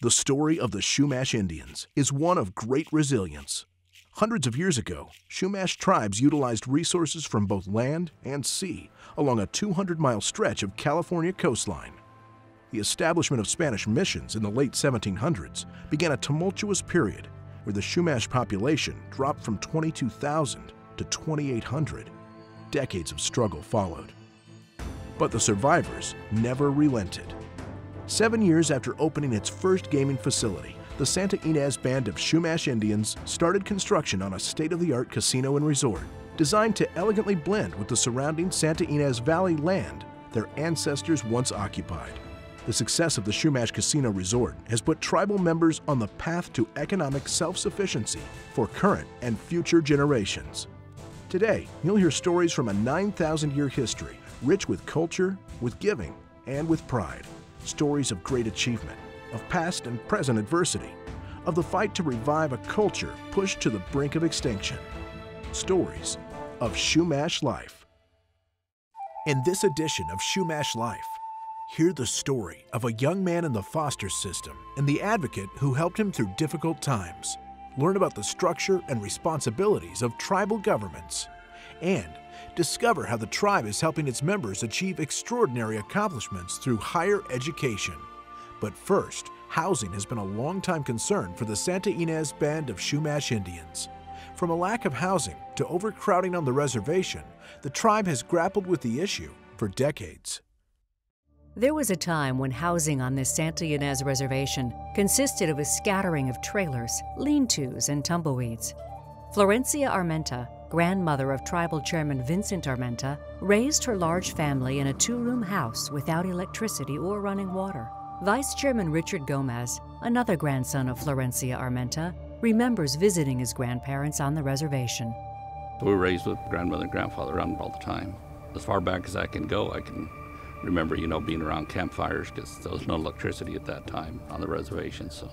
The story of the Chumash Indians is one of great resilience. Hundreds of years ago, Chumash tribes utilized resources from both land and sea along a 200-mile stretch of California coastline. The establishment of Spanish missions in the late 1700s began a tumultuous period where the Chumash population dropped from 22,000 to 2,800. Decades of struggle followed. But the survivors never relented. 7 years after opening its first gaming facility, the Santa Ynez Band of Chumash Indians started construction on a state-of-the-art casino and resort designed to elegantly blend with the surrounding Santa Ynez Valley land their ancestors once occupied. The success of the Chumash Casino Resort has put tribal members on the path to economic self-sufficiency for current and future generations. Today, you'll hear stories from a 9,000-year history rich with culture, with giving, and with pride. Stories of great achievement, of past and present adversity, of the fight to revive a culture pushed to the brink of extinction. Stories of Chumash Life. In this edition of Chumash Life, hear the story of a young man in the foster system and the advocate who helped him through difficult times. Learn about the structure and responsibilities of tribal governments, and discover how the tribe is helping its members achieve extraordinary accomplishments through higher education. But first, housing has been a long-time concern for the Santa Ynez Band of Chumash Indians. From a lack of housing to overcrowding on the reservation, the tribe has grappled with the issue for decades. There was a time when housing on this Santa Ynez Reservation consisted of a scattering of trailers, lean-tos, and tumbleweeds. Florencia Armenta, grandmother of tribal chairman Vincent Armenta, raised her large family in a two-room house without electricity or running water. Vice Chairman Richard Gomez, another grandson of Florencia Armenta, remembers visiting his grandparents on the reservation. We were raised with grandmother and grandfather around all the time. As far back as I can go, I can remember, being around campfires because there was no electricity at that time on the reservation. So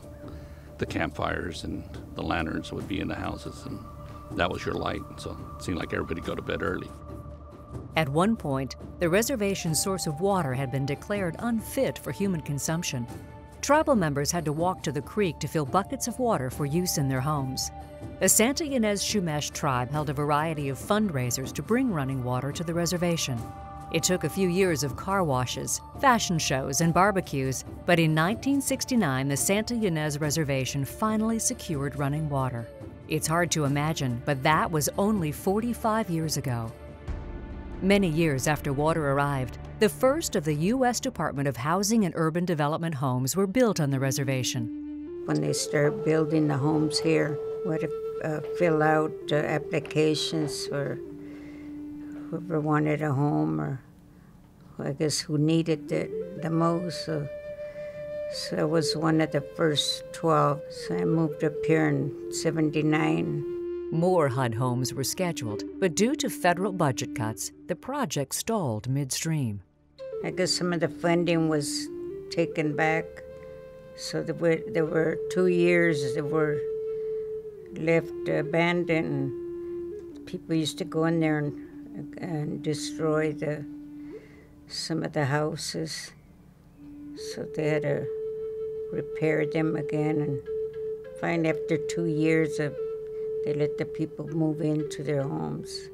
the campfires and the lanterns would be in the houses, and that was your light. So it seemed like everybody go to bed early. At one point, the reservation's source of water had been declared unfit for human consumption. Tribal members had to walk to the creek to fill buckets of water for use in their homes. The Santa Ynez Chumash tribe held a variety of fundraisers to bring running water to the reservation. It took a few years of car washes, fashion shows, and barbecues, but in 1969, the Santa Ynez Reservation finally secured running water. It's hard to imagine, but that was only 45 years ago. Many years after water arrived, the first of the U.S. Department of Housing and Urban Development homes were built on the reservation. When they started building the homes here, we had to fill out applications for whoever wanted a home, or I guess who needed it the most. So I was one of the first 12. So I moved up here in '79. More HUD homes were scheduled, but due to federal budget cuts, the project stalled midstream. I guess some of the funding was taken back, so there were 2 years that were left abandoned. People used to go in there and destroy some of the houses, so they had to repair them again. And finally, after 2 years, they let the people move into their homes.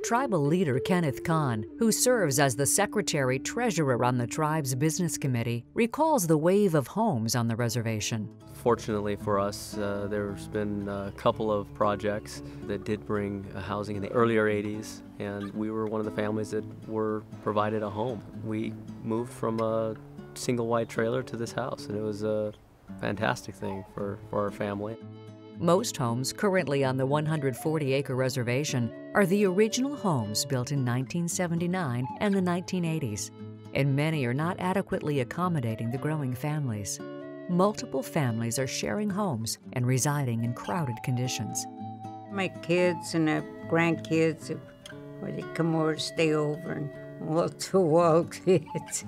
Tribal leader Kenneth Kahn, who serves as the secretary-treasurer on the tribe's business committee, recalls the wave of homes on the reservation. Fortunately for us, there's been a couple of projects that did bring housing in the earlier '80s, and we were one of the families that were provided a home. We moved from a single wide trailer to this house, and it was a fantastic thing for our family. Most homes currently on the 140-acre reservation are the original homes built in 1979 and the 1980s, and many are not adequately accommodating the growing families. Multiple families are sharing homes and residing in crowded conditions. My kids and grandkids, where they come over to stay over, and wall-to-wall kids.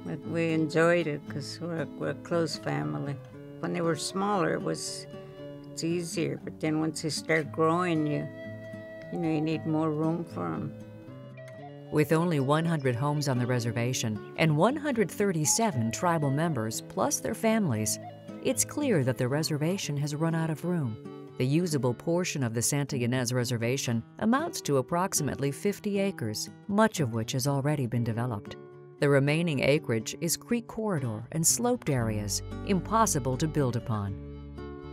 But we enjoyed it because we're a close family. When they were smaller, it's easier, but then once they start growing, you need more room for them. With only 100 homes on the reservation and 137 tribal members plus their families, it's clear that the reservation has run out of room. The usable portion of the Santa Ynez Reservation amounts to approximately 50 acres, much of which has already been developed. The remaining acreage is creek corridor and sloped areas, impossible to build upon.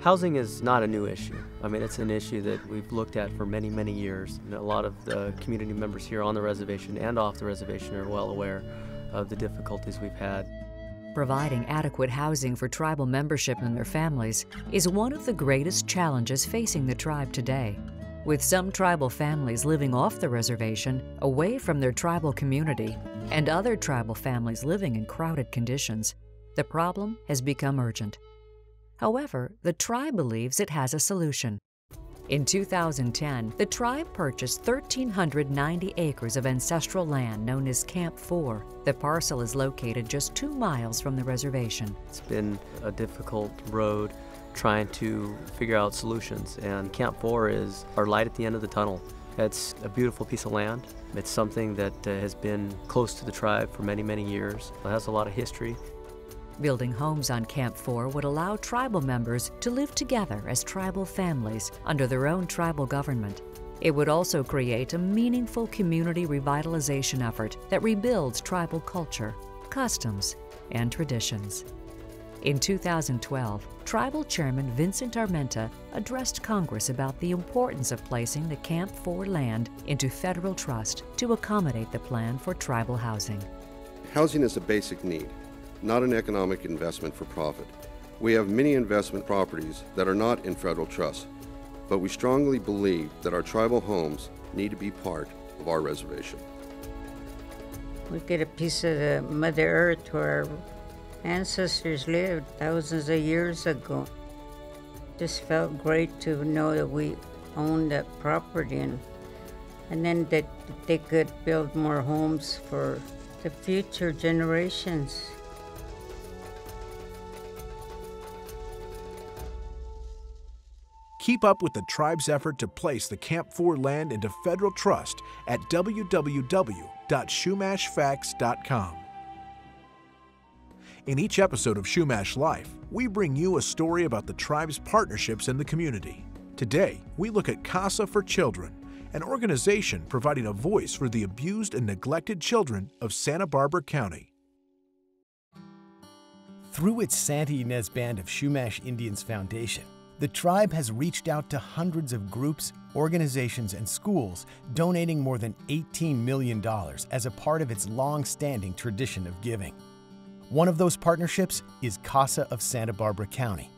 Housing is not a new issue. I mean, it's an issue that we've looked at for many, many years. And a lot of the community members here on the reservation and off the reservation are well aware of the difficulties we've had. Providing adequate housing for tribal membership and their families is one of the greatest challenges facing the tribe today. With some tribal families living off the reservation, away from their tribal community, and other tribal families living in crowded conditions, the problem has become urgent. However, the tribe believes it has a solution. In 2010, the tribe purchased 1,390 acres of ancestral land known as Camp 4. The parcel is located just 2 miles from the reservation. It's been a difficult road trying to figure out solutions, and Camp 4 is our light at the end of the tunnel. It's a beautiful piece of land. It's something that has been close to the tribe for many, many years. It has a lot of history. Building homes on Camp 4 would allow tribal members to live together as tribal families under their own tribal government. It would also create a meaningful community revitalization effort that rebuilds tribal culture, customs, and traditions. In 2012, Tribal Chairman Vincent Armenta addressed Congress about the importance of placing the Camp 4 land into federal trust to accommodate the plan for tribal housing. Housing is a basic need, not an economic investment for profit. We have many investment properties that are not in federal trust, but we strongly believe that our tribal homes need to be part of our reservation. We get a piece of the Mother Earth where our ancestors lived thousands of years ago. Just felt great to know that we owned that property and then that they could build more homes for the future generations. Keep up with the tribe's effort to place the Camp 4 land into federal trust at www.chumashfacts.com. In each episode of Chumash Life, we bring you a story about the tribe's partnerships in the community. Today, we look at Casa for Children, an organization providing a voice for the abused and neglected children of Santa Barbara County. Through its Santa Ynez Band of Chumash Indians Foundation, the tribe has reached out to hundreds of groups, organizations, and schools, donating more than $18 million as a part of its long-standing tradition of giving. One of those partnerships is Casa of Santa Barbara County.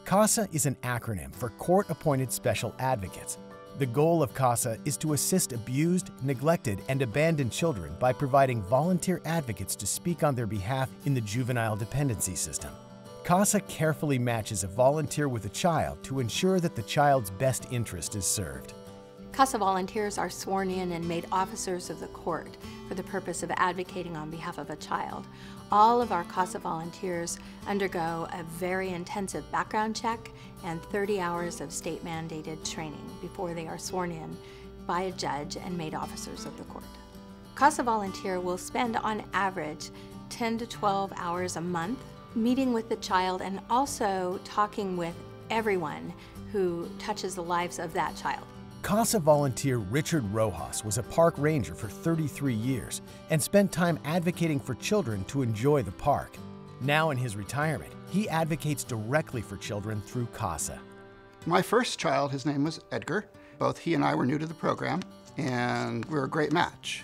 Casa is an acronym for Court-Appointed Special Advocates. The goal of Casa is to assist abused, neglected, and abandoned children by providing volunteer advocates to speak on their behalf in the juvenile dependency system. Casa carefully matches a volunteer with a child to ensure that the child's best interest is served. Casa volunteers are sworn in and made officers of the court for the purpose of advocating on behalf of a child. All of our Casa volunteers undergo a very intensive background check and 30 hours of state-mandated training before they are sworn in by a judge and made officers of the court. Casa volunteer will spend on average 10 to 12 hours a month meeting with the child and also talking with everyone who touches the lives of that child. Casa volunteer Richard Rojas was a park ranger for 33 years and spent time advocating for children to enjoy the park. Now in his retirement, he advocates directly for children through Casa. My first child, his name was Edgar. Both he and I were new to the program, and we were a great match.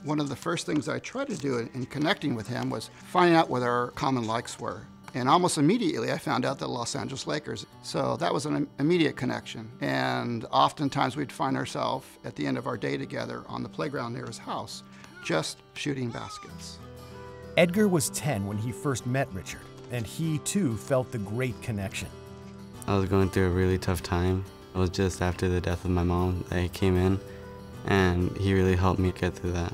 One of the first things I tried to do in connecting with him was finding out what our common likes were. And almost immediately I found out that Los Angeles Lakers. So that was an immediate connection. And oftentimes we'd find ourselves at the end of our day together on the playground near his house, just shooting baskets. Edgar was 10 when he first met Richard, and he too felt the great connection. I was going through a really tough time. It was just after the death of my mom that he came in, and he really helped me get through that.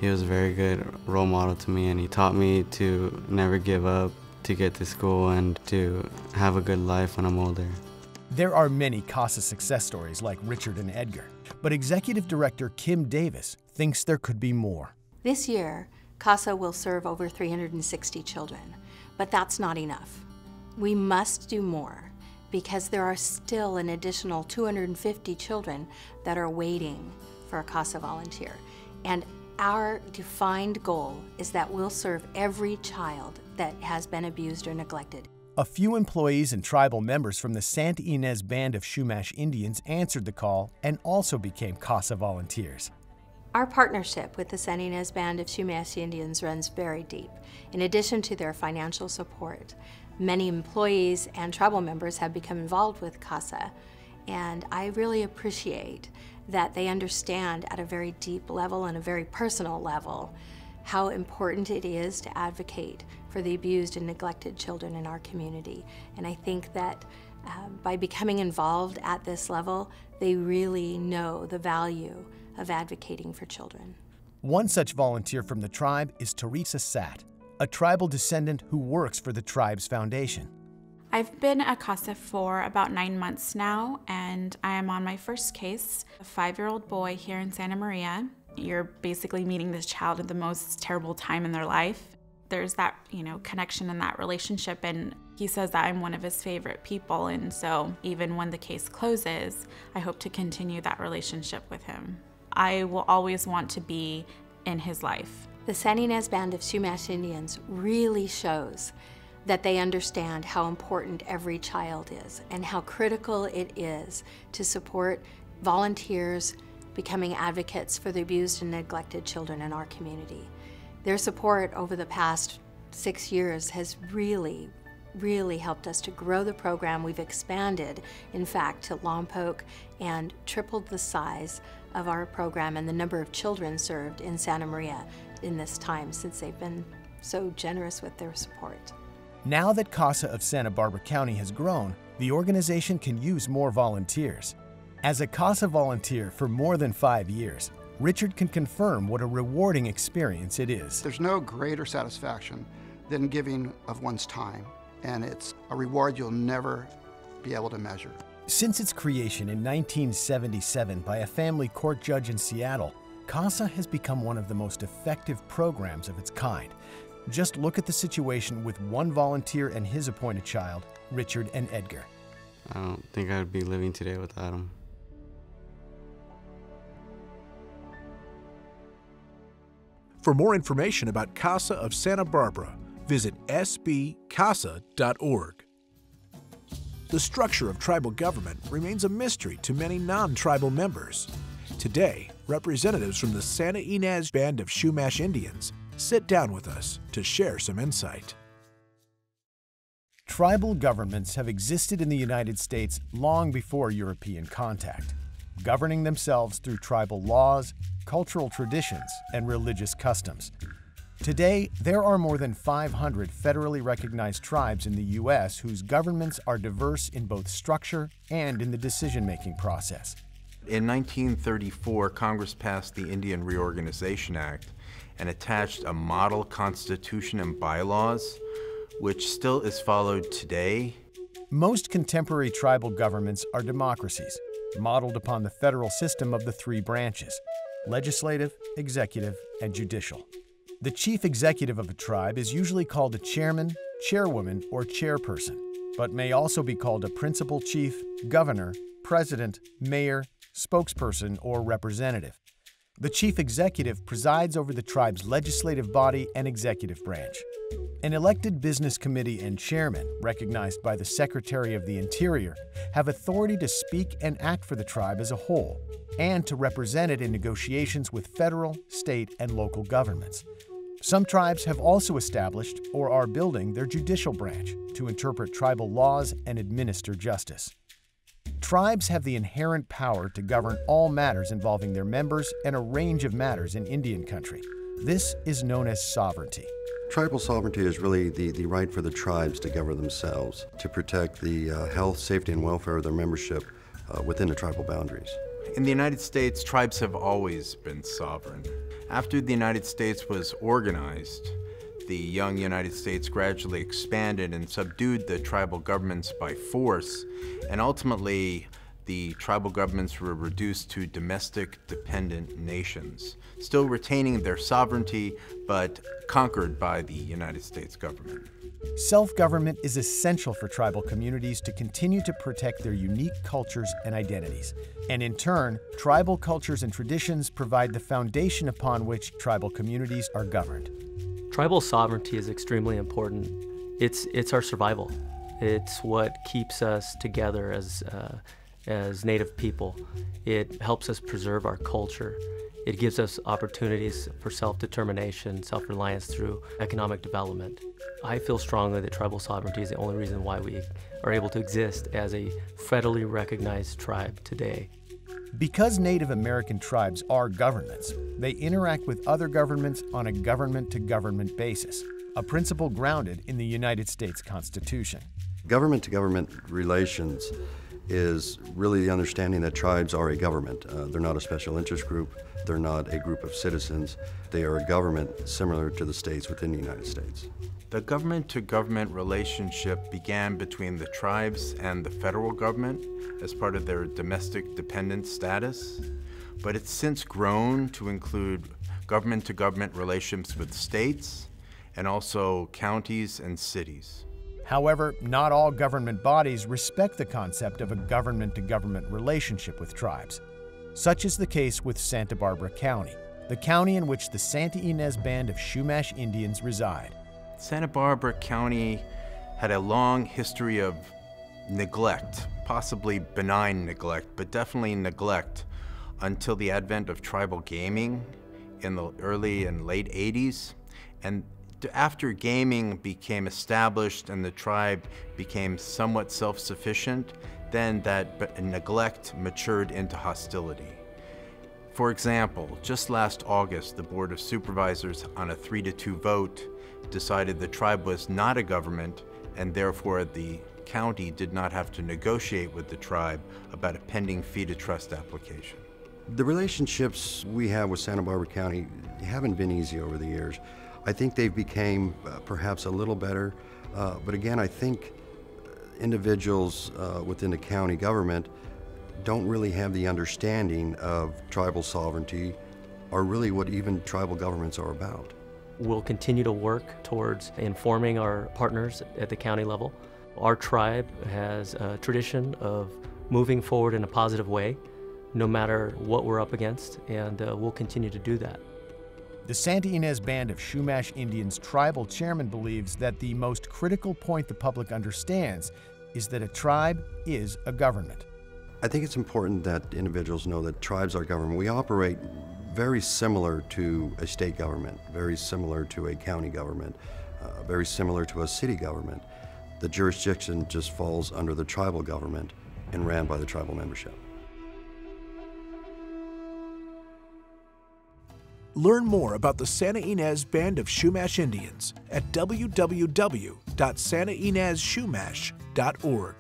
He was a very good role model to me, and he taught me to never give up, to get to school, and to have a good life when I'm older. There are many Casa success stories like Richard and Edgar, but Executive Director Kim Davis thinks there could be more. This year, Casa will serve over 360 children, but that's not enough. We must do more because there are still an additional 250 children that are waiting for a Casa volunteer. And our defined goal is that we'll serve every child that has been abused or neglected. A few employees and tribal members from the Santa Ynez Band of Chumash Indians answered the call and also became Casa volunteers. Our partnership with the Santa Ynez Band of Chumash Indians runs very deep. In addition to their financial support, many employees and tribal members have become involved with Casa, and I really appreciate that they understand at a very deep level and a very personal level how important it is to advocate for the abused and neglected children in our community. And I think that by becoming involved at this level, they really know the value of advocating for children. One such volunteer from the tribe is Teresa Satt, a tribal descendant who works for the tribe's foundation. I've been at Casa for about 9 months now, and I am on my first case, a 5-year-old boy here in Santa Maria. You're basically meeting this child at the most terrible time in their life. There's that, connection and that relationship, and he says that I'm one of his favorite people, and so even when the case closes, I hope to continue that relationship with him. I will always want to be in his life. The Santa Ynez Band of Chumash Indians really shows that they understand how important every child is and how critical it is to support volunteers becoming advocates for the abused and neglected children in our community. Their support over the past 6 years has really helped us to grow the program. We've expanded, in fact, to Lompoc and tripled the size of our program and the number of children served in Santa Maria in this time since they've been so generous with their support. Now that Casa of Santa Barbara County has grown, the organization can use more volunteers. As a Casa volunteer for more than 5 years, Richard can confirm what a rewarding experience it is. There's no greater satisfaction than giving of one's time, and it's a reward you'll never be able to measure. Since its creation in 1977 by a family court judge in Seattle, Casa has become one of the most effective programs of its kind. Just look at the situation with one volunteer and his appointed child, Richard and Edgar. I don't think I'd be living today without him. For more information about Casa of Santa Barbara, visit sbcasa.org. The structure of tribal government remains a mystery to many non-tribal members. Today, representatives from the Santa Ynez Band of Chumash Indians sit down with us to share some insight. Tribal governments have existed in the United States long before European contact, governing themselves through tribal laws, cultural traditions, and religious customs. Today, there are more than 500 federally recognized tribes in the U.S. whose governments are diverse in both structure and in the decision-making process. In 1934, Congress passed the Indian Reorganization Act and attached a model constitution and bylaws, which still is followed today. Most contemporary tribal governments are democracies, modeled upon the federal system of the 3 branches: legislative, executive, and judicial. The chief executive of a tribe is usually called a chairman, chairwoman, or chairperson, but may also be called a principal chief, governor, president, mayor, spokesperson, or representative. The chief executive presides over the tribe's legislative body and executive branch. An elected business committee and chairman, recognized by the Secretary of the Interior, have authority to speak and act for the tribe as a whole, and to represent it in negotiations with federal, state, and local governments. Some tribes have also established or are building their judicial branch to interpret tribal laws and administer justice. Tribes have the inherent power to govern all matters involving their members and a range of matters in Indian country. This is known as sovereignty. Tribal sovereignty is really the right for the tribes to govern themselves, to protect the health, safety, and welfare of their membership within the tribal boundaries. In the United States, tribes have always been sovereign. After the United States was organized, the young United States gradually expanded and subdued the tribal governments by force, and ultimately the tribal governments were reduced to domestic dependent nations, still retaining their sovereignty, but conquered by the United States government. Self-government is essential for tribal communities to continue to protect their unique cultures and identities. And in turn, tribal cultures and traditions provide the foundation upon which tribal communities are governed. Tribal sovereignty is extremely important. It's our survival. It's what keeps us together as Native people. It helps us preserve our culture. It gives us opportunities for self-determination, self-reliance through economic development. I feel strongly that tribal sovereignty is the only reason why we are able to exist as a federally recognized tribe today. Because Native American tribes are governments, they interact with other governments on a government-to-government basis, a principle grounded in the United States Constitution. Government-to-government relations is really the understanding that tribes are a government. They're not a special interest group. They're not a group of citizens. They are a government similar to the states within the United States. The government-to-government relationship began between the tribes and the federal government as part of their domestic dependent status, but it's since grown to include government-to-government relations with states and also counties and cities. However, not all government bodies respect the concept of a government-to-government relationship with tribes. Such is the case with Santa Barbara County, the county in which the Santa Ynez Band of Chumash Indians reside. Santa Barbara County had a long history of neglect, possibly benign neglect, but definitely neglect until the advent of tribal gaming in the early and late 80s. And after gaming became established and the tribe became somewhat self-sufficient, then that neglect matured into hostility. For example, just last August, the Board of Supervisors on a 3-2 vote decided the tribe was not a government, and therefore the county did not have to negotiate with the tribe about a pending fee-to-trust application. The relationships we have with Santa Barbara County haven't been easy over the years. I think they've become perhaps a little better, but again, I think individuals within the county government don't really have the understanding of tribal sovereignty or really what even tribal governments are about. We'll continue to work towards informing our partners at the county level. Our tribe has a tradition of moving forward in a positive way, no matter what we're up against, and we'll continue to do that. The Santa Ynez Band of Chumash Indians tribal chairman believes that the most critical point the public understands is that a tribe is a government. I think it's important that individuals know that tribes are government. We operate very similar to a state government, very similar to a county government, very similar to a city government. The jurisdiction just falls under the tribal government and ran by the tribal membership. Learn more about the Santa Ynez Band of Chumash Indians at www.santaynezchumash.org.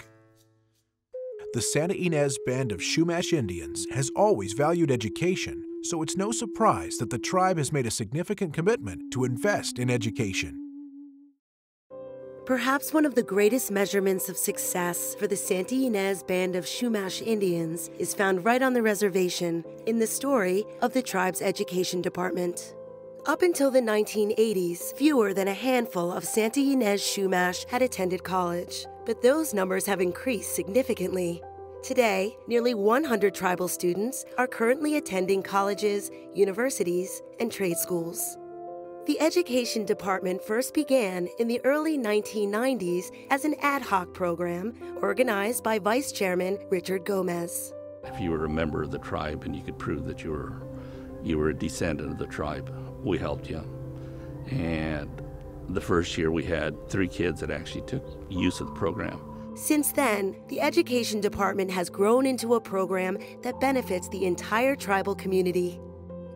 The Santa Ynez Band of Chumash Indians has always valued education, so it's no surprise that the tribe has made a significant commitment to invest in education. Perhaps one of the greatest measurements of success for the Santa Ynez Band of Chumash Indians is found right on the reservation in the story of the tribe's education department. Up until the 1980s, fewer than a handful of Santa Ynez Chumash had attended college, but those numbers have increased significantly. Today, nearly 100 tribal students are currently attending colleges, universities, and trade schools. The education department first began in the early 1990s as an ad hoc program organized by Vice Chairman Richard Gomez. If you were a member of the tribe and you could prove that you were a descendant of the tribe, we helped you. And the first year we had 3 kids that actually took use of the program. Since then, the education department has grown into a program that benefits the entire tribal community.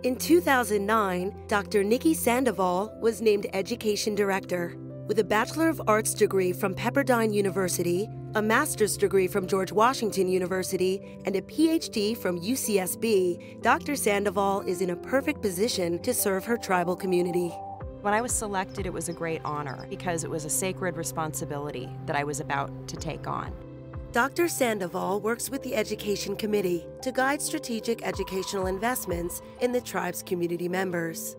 In 2009, Dr. Nikki Sandoval was named Education Director. With a Bachelor of Arts degree from Pepperdine University, a master's degree from George Washington University, and a PhD from UCSB, Dr. Sandoval is in a perfect position to serve her tribal community. When I was selected, it was a great honor because it was a sacred responsibility that I was about to take on. Dr. Sandoval works with the Education Committee to guide strategic educational investments in the tribe's community members.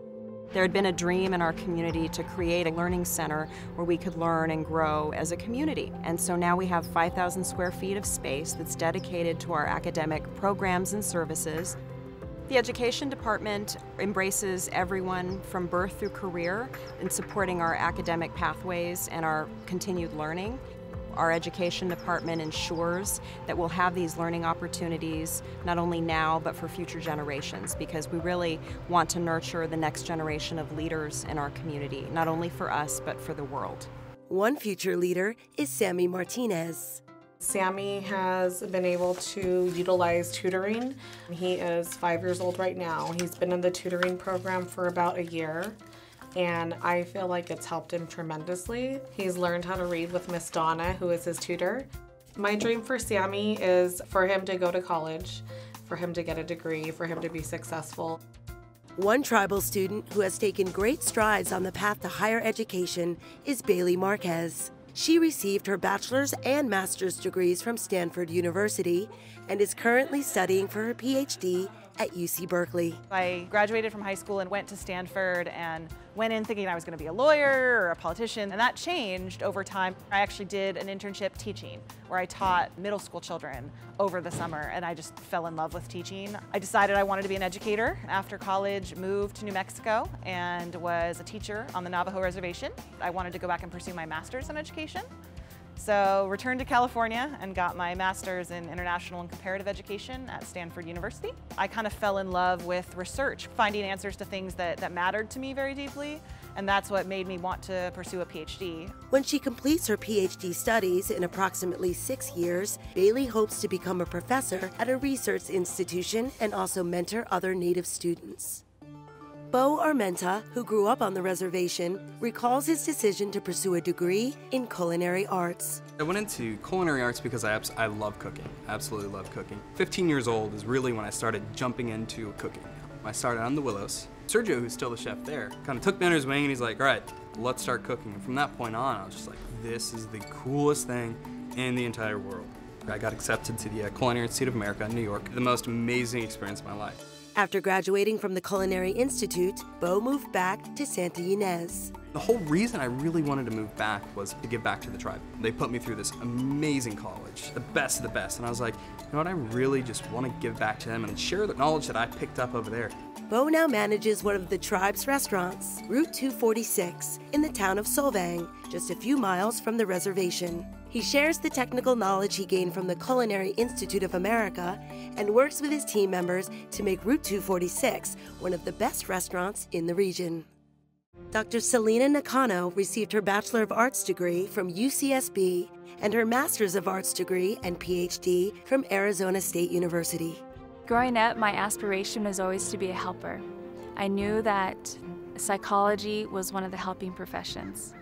There had been a dream in our community to create a learning center where we could learn and grow as a community. And so now we have 5,000 square feet of space that's dedicated to our academic programs and services. The education department embraces everyone from birth through career in supporting our academic pathways and our continued learning. Our education department ensures that we'll have these learning opportunities not only now but for future generations, because we really want to nurture the next generation of leaders in our community, not only for us but for the world. One future leader is Sammy Martinez. Sammy has been able to utilize tutoring. He is 5 years old right now. He's been in the tutoring program for about a year, and I feel like it's helped him tremendously. He's learned how to read with Miss Donna, who is his tutor. My dream for Sammy is for him to go to college, for him to get a degree, for him to be successful. One tribal student who has taken great strides on the path to higher education is Bailey Marquez. She received her bachelor's and master's degrees from Stanford University and is currently studying for her PhD at UC Berkeley. I graduated from high school and went to Stanford and went in thinking I was going to be a lawyer or a politician, and that changed over time. I actually did an internship teaching where I taught middle school children over the summer, and I just fell in love with teaching. I decided I wanted to be an educator. After college, moved to New Mexico and was a teacher on the Navajo Reservation. I wanted to go back and pursue my master's in education. So returned to California and got my master's in international and comparative education at Stanford University. I kind of fell in love with research, finding answers to things that mattered to me very deeply, and that's what made me want to pursue a PhD. When she completes her PhD studies in approximately 6 years, Bailey hopes to become a professor at a research institution and also mentor other Native students. Bo Armenta, who grew up on the reservation, recalls his decision to pursue a degree in culinary arts. I went into culinary arts because I love cooking, absolutely love cooking. 15 years old is really when I started jumping into cooking. I started on the Willows. Sergio, who's still the chef there, kind of took me under his wing and he's like, all right, let's start cooking. And from that point on, I was just like, this is the coolest thing in the entire world. I got accepted to the Culinary Institute of America in New York, the most amazing experience of my life. After graduating from the Culinary Institute, Bo moved back to Santa Ynez. The whole reason I really wanted to move back was to give back to the tribe. They put me through this amazing college, the best of the best, and I was like, you know what, I really just want to give back to them and share the knowledge that I picked up over there. Bo now manages one of the tribe's restaurants, Route 246, in the town of Solvang, just a few miles from the reservation. He shares the technical knowledge he gained from the Culinary Institute of America and works with his team members to make Route 246 one of the best restaurants in the region. Dr. Selena Nakano received her Bachelor of Arts degree from UCSB and her Master's of Arts degree and PhD from Arizona State University. Growing up, my aspiration was always to be a helper. I knew that psychology was one of the helping professions.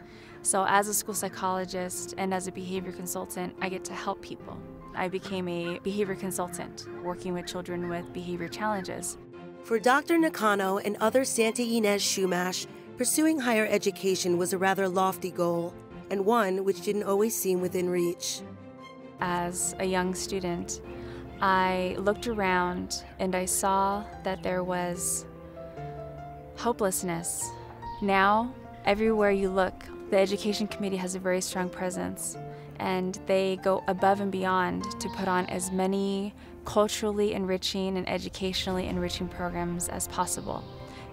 So as a school psychologist and as a behavior consultant, I get to help people. I became a behavior consultant, working with children with behavior challenges. For Dr. Nakano and other Santa Ynez Chumash, pursuing higher education was a rather lofty goal, and one which didn't always seem within reach. As a young student, I looked around and I saw that there was hopelessness. Now, everywhere you look, the Education Committee has a very strong presence, and they go above and beyond to put on as many culturally enriching and educationally enriching programs as possible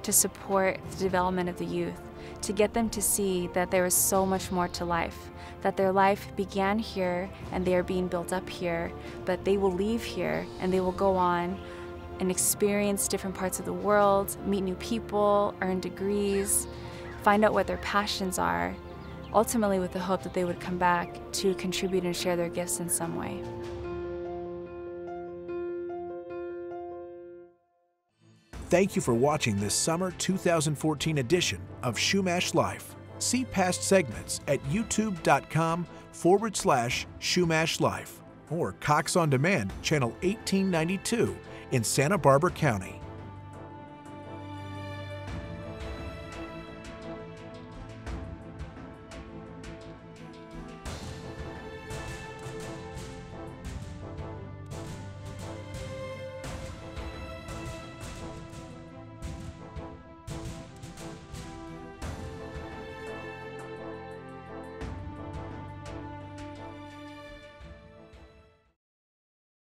to support the development of the youth, to get them to see that there is so much more to life, that their life began here and they are being built up here, but they will leave here and they will go on and experience different parts of the world, meet new people, earn degrees, find out what their passions are, ultimately with the hope that they would come back to contribute and share their gifts in some way. Thank you for watching this summer 2014 edition of Chumash Life. See past segments at youtube.com/Chumash Life or Cox On Demand, channel 1892 in Santa Barbara County.